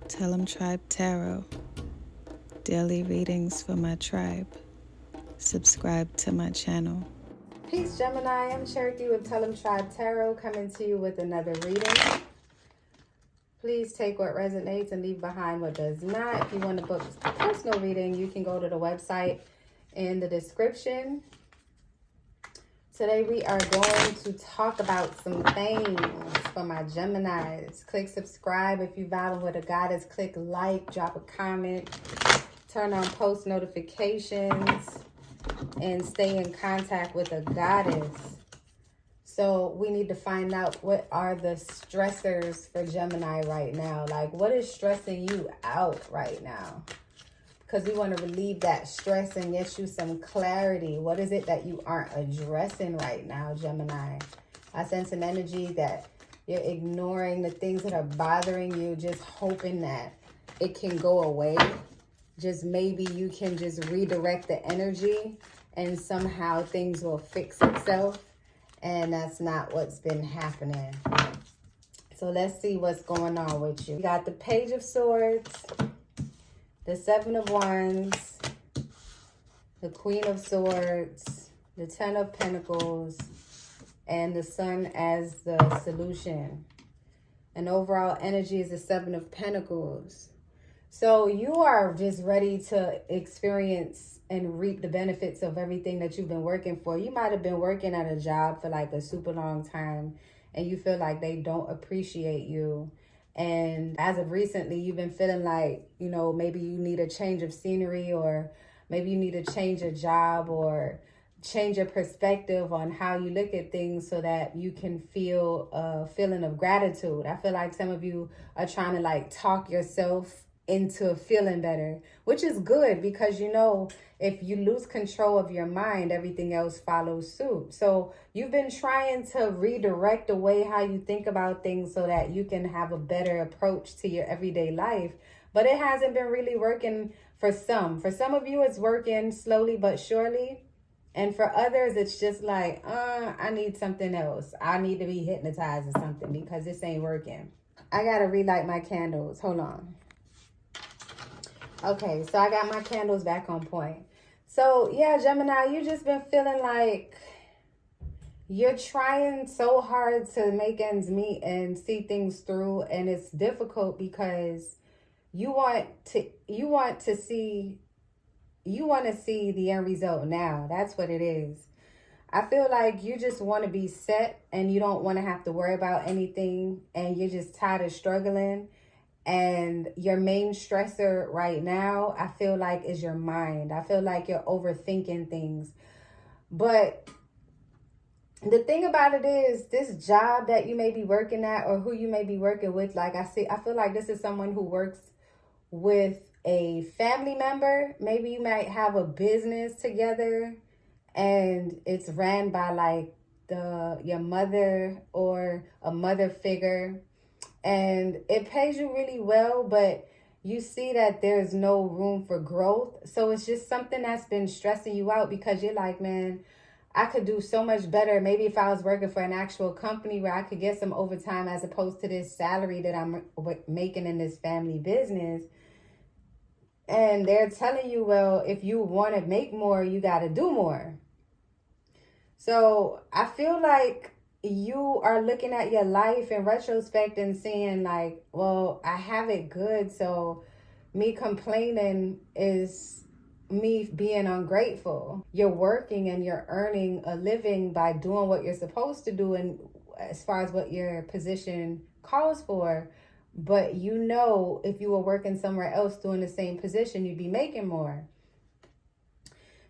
Tellemtribe Tarot. Daily readings for my tribe. Subscribe to my channel. Peace, Gemini. I'm Cherokee with Tellemtribe Tarot, coming to you with another reading. Please take what resonates and leave behind what does not. If you want to book a personal reading, you can go to the website in the description. Today we are going to talk about some things for my Geminis. Click subscribe if you vibe with a goddess. Click like, drop a comment, turn on post notifications, and stay in contact with a goddess. So we need to find out what are the stressors for Gemini right now. Like, what is stressing you out right now? Because we want to relieve that stress and get you some clarity. What is it that you aren't addressing right now, Gemini? I sense an energy that you're ignoring the things that are bothering you, just hoping that it can go away. Just maybe you can just redirect the energy and somehow things will fix itself. And that's not what's been happening. So let's see what's going on with you. You got the Page of Swords, the Seven of Wands, the Queen of Swords, the Ten of Pentacles, and the Sun as the solution. And overall energy is the Seven of Pentacles. So you are just ready to experience and reap the benefits of everything that you've been working for. You might have been working at a job for like a super long time and you feel like they don't appreciate you. And as of recently, you've been feeling like, you know, maybe you need a change of scenery, or maybe you need to change your job or change your perspective on how you look at things so that you can feel a feeling of gratitude. I feel like some of you are trying to like talk yourself into feeling better, which is good because, you know, if you lose control of your mind, everything else follows suit. So you've been trying to redirect the way how you think about things so that you can have a better approach to your everyday life. But it hasn't been really working for some. For some of you, it's working slowly but surely. And for others, it's just like, I need something else. I need to be hypnotized or something because this ain't working. I got to relight my candles. Hold on. Okay, so I got my candles back on point. So, yeah, Gemini, you just been feeling like you're trying so hard to make ends meet and see things through, and it's difficult because you want to see the end result now. That's what it is. I feel like you just want to be set and you don't want to have to worry about anything, and you're just tired of struggling. And your main stressor right now, I feel like, is your mind. I feel like you're overthinking things. But the thing about it is, this job that you may be working at or who you may be working with, like I feel like this is someone who works with a family member. Maybe you might have a business together and it's ran by like your mother or a mother figure. And it pays you really well, but you see that there's no room for growth. So it's just something that's been stressing you out because you're like, man, I could do so much better. Maybe if I was working for an actual company where I could get some overtime as opposed to this salary that I'm making in this family business. And they're telling you, well, if you want to make more, you got to do more. So I feel like you are looking at your life in retrospect and seeing like, well, I have it good. So me complaining is me being ungrateful. You're working and you're earning a living by doing what you're supposed to do, and as far as what your position calls for. But you know, if you were working somewhere else doing the same position, you'd be making more.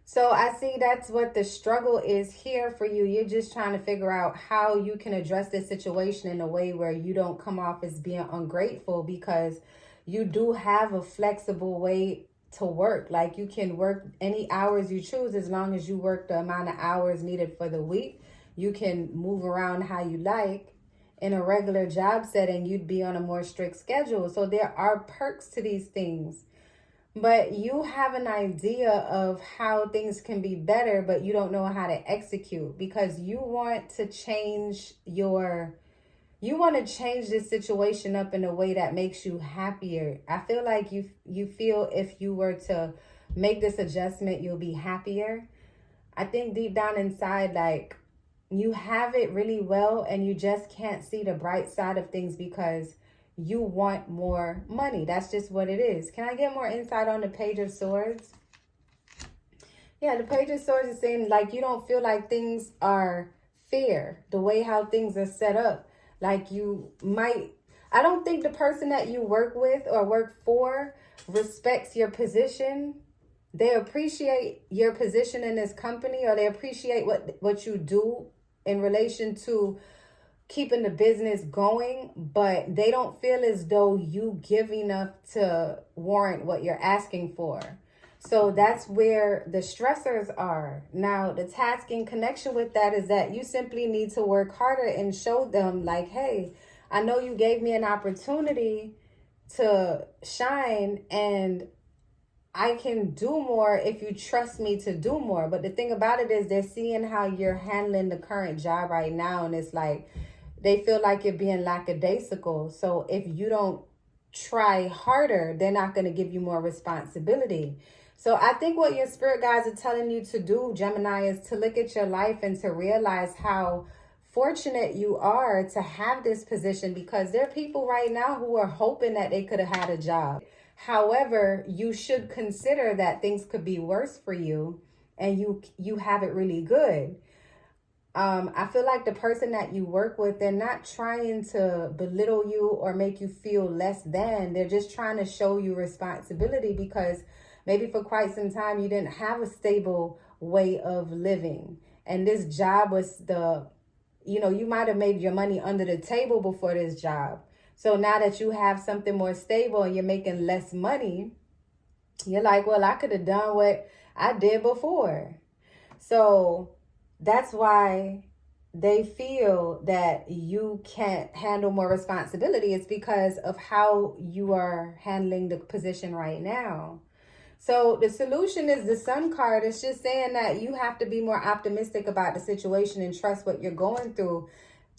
So I see that's what the struggle is here for you. You're just trying to figure out how you can address this situation in a way where you don't come off as being ungrateful, because you do have a flexible way to work. Like, you can work any hours you choose as long as you work the amount of hours needed for the week. You can move around how you like. In a regular job setting, you'd be on a more strict schedule. So there are perks to these things. But you have an idea of how things can be better, but you don't know how to execute because you want to change your you want to change this situation up in a way that makes you happier. I feel like you feel if you were to make this adjustment, you'll be happier. I think deep down inside, like, you have it really well and you just can't see the bright side of things because you want more money. That's just what it is. Can I get more insight on the Page of Swords? Yeah, the Page of Swords is saying, like, you don't feel like things are fair, the way how things are set up. Like, you might, I don't think the person that you work with or work for respects your position. They appreciate your position in this company, or they appreciate what you do in relation to keeping the business going, but they don't feel as though you give enough to warrant what you're asking for. So that's where the stressors are. Now, the task in connection with that is that you simply need to work harder and show them, like, hey, I know you gave me an opportunity to shine and I can do more if you trust me to do more. But the thing about it is they're seeing how you're handling the current job right now, and it's like they feel like you're being lackadaisical. So if you don't try harder, they're not going to give you more responsibility. So I think what your spirit guides are telling you to do, Gemini, is to look at your life and to realize how fortunate you are to have this position, because there are people right now who are hoping that they could have had a job. However, you should consider that things could be worse for you and you have it really good. I feel like the person that you work with, they're not trying to belittle you or make you feel less than. They're just trying to show you responsibility because maybe for quite some time you didn't have a stable way of living. And this job was you might have made your money under the table before this job. So now that you have something more stable and you're making less money, you're like, well, I could have done what I did before. So that's why they feel that you can't handle more responsibility. It's because of how you are handling the position right now. So the solution is the Sun card. It's just saying that you have to be more optimistic about the situation and trust what you're going through.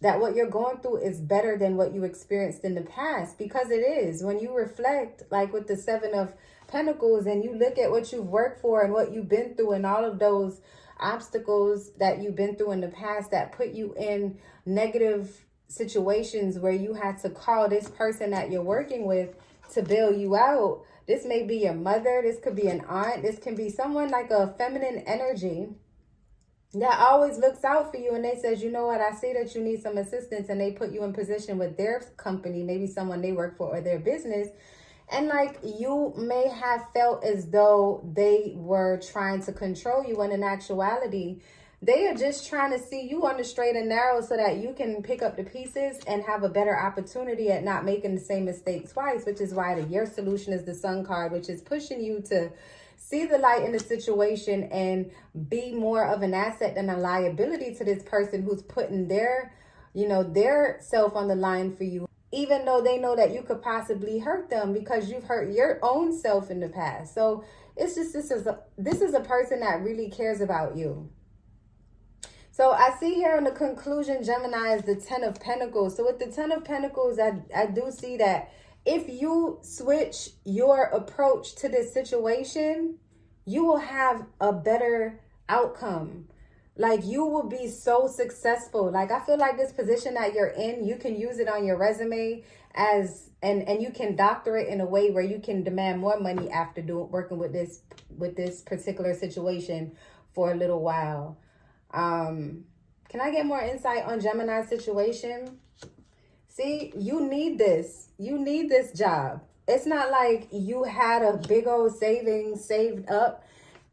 That what you're going through is better than what you experienced in the past, because it is. When you reflect, like with the Seven of Pentacles, and you look at what you've worked for and what you've been through and all of those obstacles that you've been through in the past that put you in negative situations where you had to call this person that you're working with to bail you out. This may be your mother. This could be an aunt. This can be someone like a feminine energy that always looks out for you, and they says, you know what, I see that you need some assistance, and they put you in position with their company, maybe someone they work for or their business. And like, you may have felt as though they were trying to control you, when in actuality, they are just trying to see you on the straight and narrow so that you can pick up the pieces and have a better opportunity at not making the same mistake twice, which is why your solution is the Sun card, which is pushing you to see the light in the situation and be more of an asset than a liability to this person who's putting their self on the line for you, even though they know that you could possibly hurt them because you've hurt your own self in the past. So it's just, this is a person that really cares about you. So I see here in the conclusion, Gemini, is the Ten of Pentacles. So with the Ten of Pentacles, I do see that if you switch your approach to this situation, you will have a better outcome. Like, you will be so successful. Like, I feel like this position that you're in, you can use it on your resume as, and you can doctor it in a way where you can demand more money after working with this particular situation for a little while. Can I get more insight on Gemini's situation? See, you need this. You need this job. It's not like you had a big old savings saved up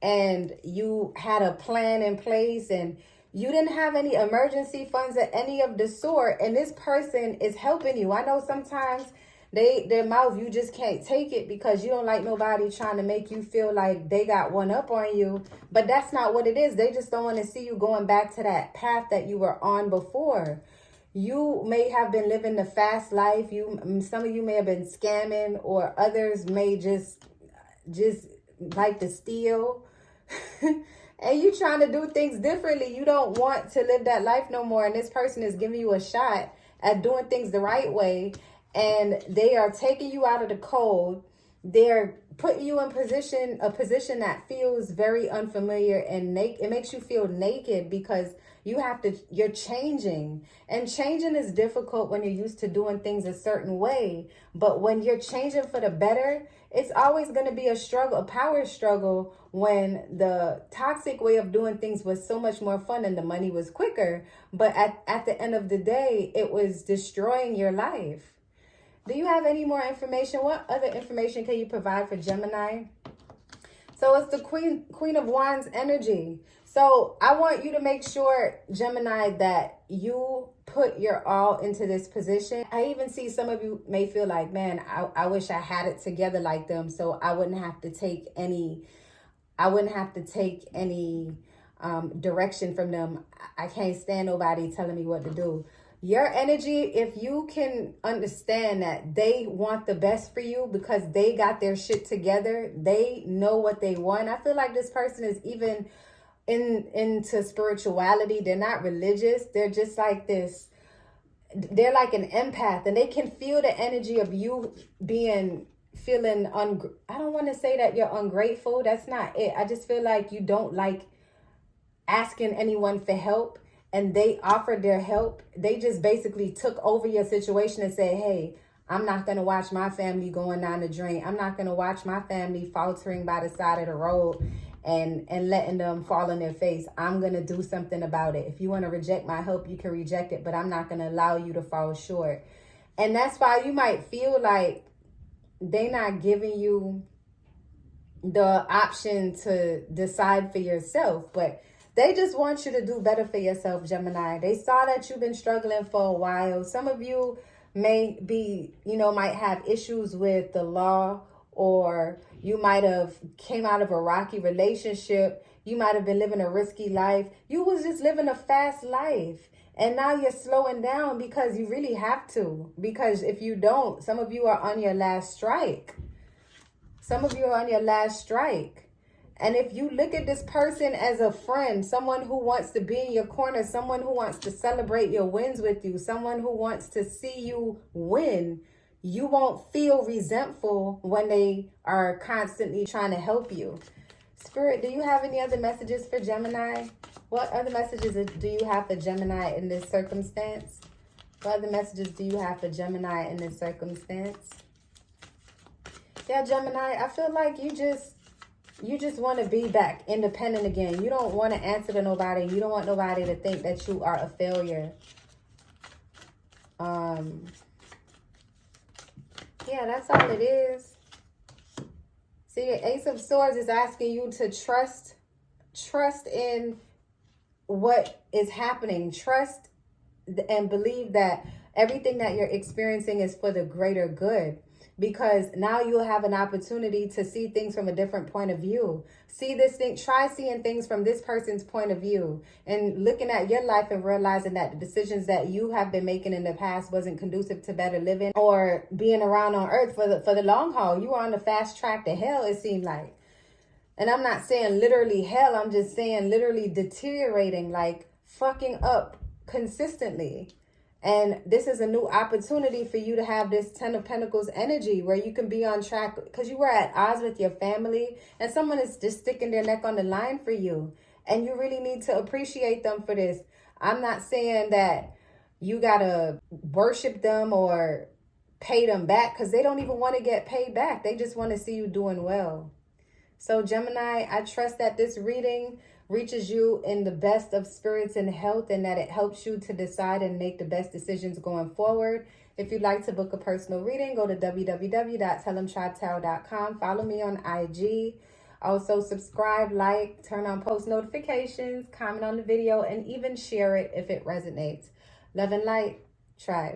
and you had a plan in place and you didn't have any emergency funds or any of the sort, and this person is helping you. I know sometimes their mouth, you just can't take it because you don't like nobody trying to make you feel like they got one up on you. But that's not what it is. They just don't want to see you going back to that path that you were on before. You may have been living the fast life. Some of you may have been scamming, or others may just like to steal. And you trying to do things differently. You don't want to live that life no more. And this person is giving you a shot at doing things the right way, and they are taking you out of the cold. They're putting you in a position that feels very unfamiliar, and it makes you feel naked because you're changing. And changing is difficult when you're used to doing things a certain way. But when you're changing for the better, it's always going to be a struggle, a power struggle, when the toxic way of doing things was so much more fun and the money was quicker. But at the end of the day, it was destroying your life. Do you have any more information? What other information can you provide for Gemini? So it's the Queen of Wands energy. So I want you to make sure, Gemini, that you put your all into this position. I even see some of you may feel like, man, I wish I had it together like them, so I wouldn't have to take any direction from them. I can't stand nobody telling me what to do. Your energy, if you can understand that they want the best for you because they got their shit together, they know what they want. I feel like this person is even into spirituality. They're not religious. They're just like this. They're like an empath, and they can feel the energy of you feeling I don't want to say that you're ungrateful. That's not it. I just feel like you don't like asking anyone for help, and they offered their help. They just basically took over your situation and said, hey, I'm not going to watch my family going down the drain. I'm not going to watch my family faltering by the side of the road and letting them fall on their face. I'm going to do something about it. If you want to reject my help, you can reject it, but I'm not going to allow you to fall short. And that's why you might feel like they're not giving you the option to decide for yourself, but they just want you to do better for yourself, Gemini. They saw that you've been struggling for a while. Some of you may be, might have issues with the law, or you might have came out of a rocky relationship. You might have been living a risky life. You was just living a fast life. And now you're slowing down because you really have to. Because if you don't, some of you are on your last strike. And if you look at this person as a friend, someone who wants to be in your corner, someone who wants to celebrate your wins with you, someone who wants to see you win, you won't feel resentful when they are constantly trying to help you. Spirit, do you have any other messages for Gemini? What other messages do you have for Gemini in this circumstance? What other messages do you have for Gemini in this circumstance? Yeah, Gemini, I feel like you just want to be back independent again. You don't want to answer to nobody. You don't want nobody to think that you are a failure. Yeah, that's all it is. See, the Ace of Swords is asking you to trust in what is happening. Trust and believe that everything that you're experiencing is for the greater good. Because now you'll have an opportunity to see things from a different point of view. Try seeing things from this person's point of view, and looking at your life and realizing that the decisions that you have been making in the past wasn't conducive to better living or being around on earth for the long haul. You were on the fast track to hell, it seemed like. And I'm not saying literally hell, I'm just saying literally deteriorating, like fucking up consistently. And this is a new opportunity for you to have this 10 of Pentacles energy where you can be on track because you were at odds with your family and someone is just sticking their neck on the line for you. And you really need to appreciate them for this. I'm not saying that you got to worship them or pay them back because they don't even want to get paid back. They just want to see you doing well. So Gemini, I trust that this reading reaches you in the best of spirits and health, and that it helps you to decide and make the best decisions going forward. If you'd like to book a personal reading, go to www.tellemtribetarot.com. Follow me on IG. Also subscribe, like, turn on post notifications, comment on the video, and even share it if it resonates. Love and light, tribe.